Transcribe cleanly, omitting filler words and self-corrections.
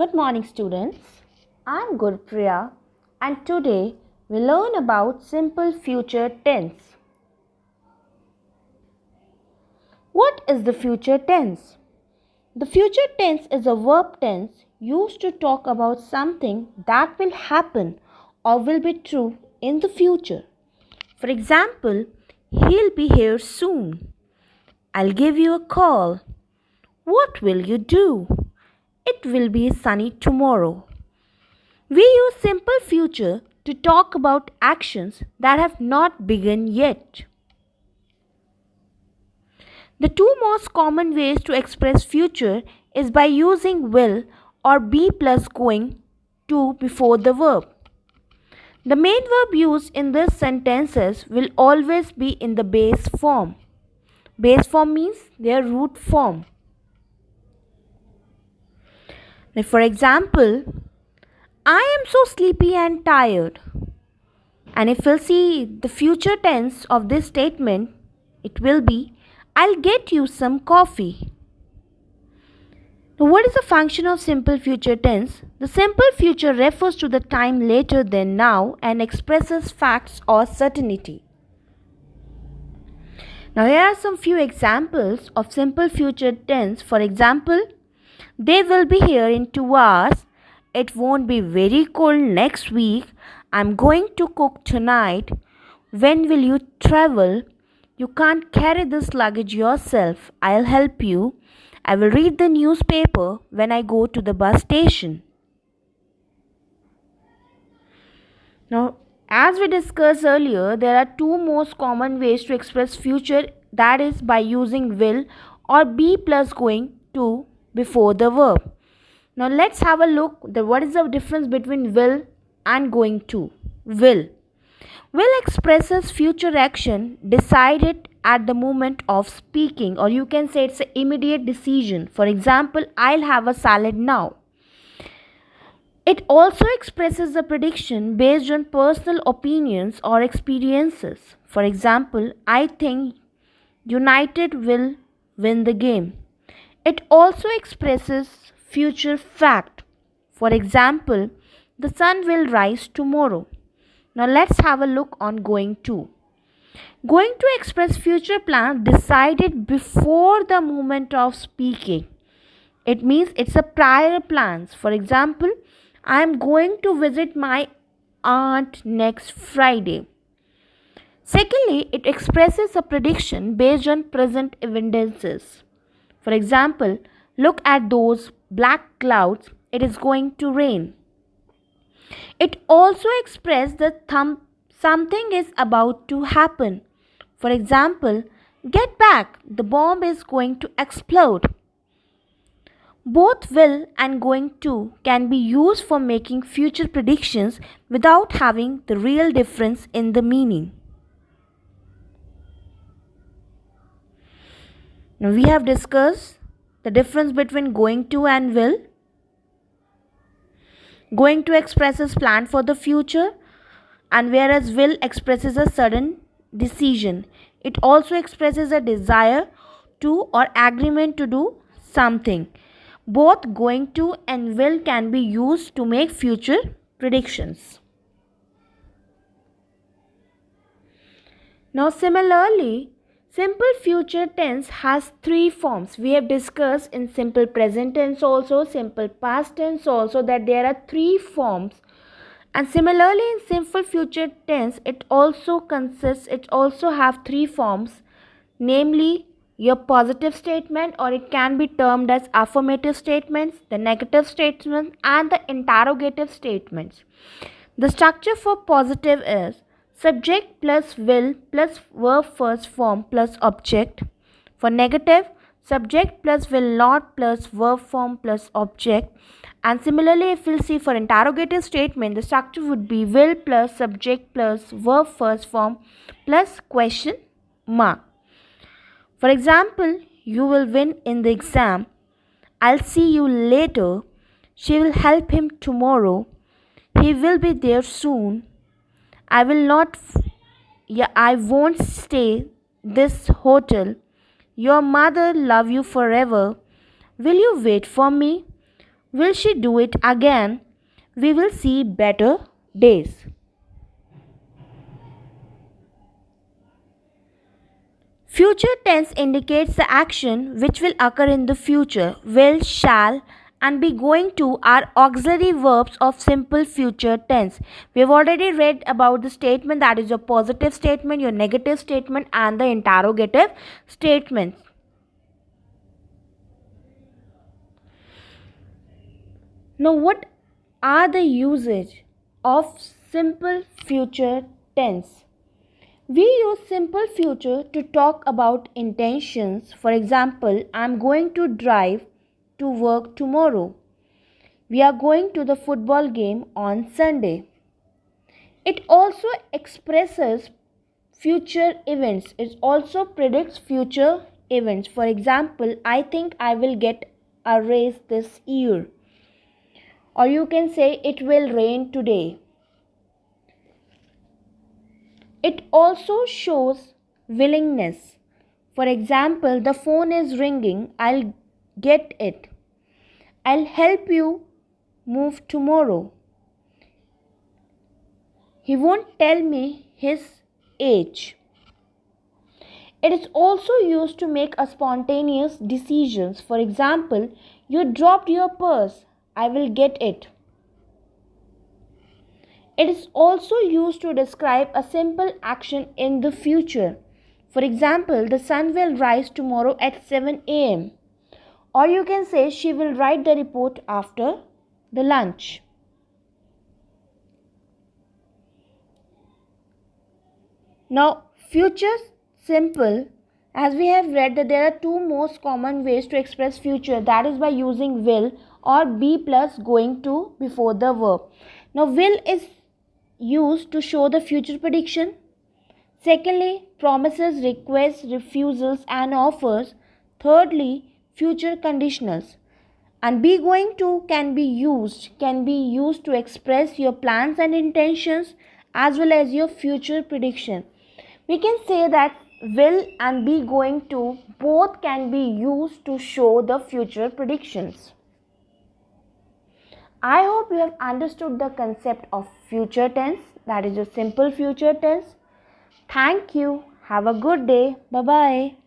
Good morning, students. I'm Gurpriya, and today we learn about simple future tense. What is the future tense? The future tense is a verb tense used to talk about something that will happen or will be true in the future. For example, he'll be here soon. I'll give you a call. What will you do? It will be sunny tomorrow. We use simple future to talk about actions that have not begun yet. The two most common ways to express future is by using will or be plus going to before the verb. The main verb used in these sentences will always be in the base form. Base form means their root form. Now, for example, I am so sleepy and tired. And if we'll see the future tense of this statement, it will be I'll get you some coffee. Now, what is the function of simple future tense? The simple future refers to the time later than now and expresses facts or certainty. Now, here are some few examples of simple future tense. For example, they will be here in 2 hours. It won't be very cold next week. I'm going to cook tonight. When will you travel? You can't carry this luggage yourself. I'll help you. I will read the newspaper when I go to the bus station. Now, as we discussed earlier, there are two most common ways to express future, that is by using will or be plus going to before the verb. Now let's have a look what is the difference between will and going to. Will expresses future action decided at the moment of speaking, or you can say it's an immediate decision. For example, I'll have a salad now. It also expresses a prediction based on personal opinions or experiences. For example, I think United will win the game. It also expresses future fact. For example, the sun will rise tomorrow. Now let's have a look on going to. Going to express future plans decided before the moment of speaking. It means it's a prior plans. For example, I am going to visit my aunt next Friday. Secondly, it expresses a prediction based on present evidences. For example, look at those black clouds, it is going to rain. It also expresses that something is about to happen. For example, get back, the bomb is going to explode. Both will and going to can be used for making future predictions without having the real difference in the meaning. Now we have discussed the difference between going to and will. Going to expresses plan for the future, and whereas will expresses a sudden decision. It also expresses a desire to or agreement to do something. Both going to and will can be used to make future predictions. Now similarly, simple future tense has three forms. We have discussed in simple present tense also, simple past tense also, that there are three forms. And similarly in simple future tense, it also have three forms, namely your positive statement, or it can be termed as affirmative statements, the negative statements, and the interrogative statements. The structure for positive is subject plus will plus verb first form plus object. For negative, subject plus will not plus verb form plus object. And similarly, if we'll see for interrogative statement, the structure would be will plus subject plus verb first form plus question mark. For example, you will win in the exam. I'll see you later. She will help him tomorrow. He will be there soon. I won't stay this hotel. Your mother love you forever. Will you wait for me? Will she do it again? We will see better days. Future tense indicates the action which will occur in the future. Will, shall, and be going to are auxiliary verbs of simple future tense. We have already read about the statement, that is your positive statement, your negative statement, and the interrogative statement. Now, what are the usage of simple future tense? We use simple future to talk about intentions. For example, I'm going to drive to work tomorrow. We are going to the football game on Sunday. It also expresses future events. It also predicts future events. For example, I think I will get a raise this year. Or you can say it will rain today. It also shows willingness. For example, the phone is ringing, I'll get it. I'll help you move tomorrow. He won't tell me his age. It is also used to make a spontaneous decisions. For example, you dropped your purse, I will get it. It is also used to describe a simple action in the future. For example, the sun will rise tomorrow at 7 a.m. Or you can say she will write the report after the lunch. Now, future simple, as we have read that there are two most common ways to express future, that is by using will or be plus going to before the verb. Now, will is used to show the future prediction. Secondly, promises, requests, refusals, and offers. Thirdly, future conditionals. And be going to can be used to express your plans and intentions as well as your future prediction. We can say that will and be going to both can be used to show the future predictions. I hope you have understood the concept of future tense, that is a simple future tense. Thank you. Have a good day. Bye bye.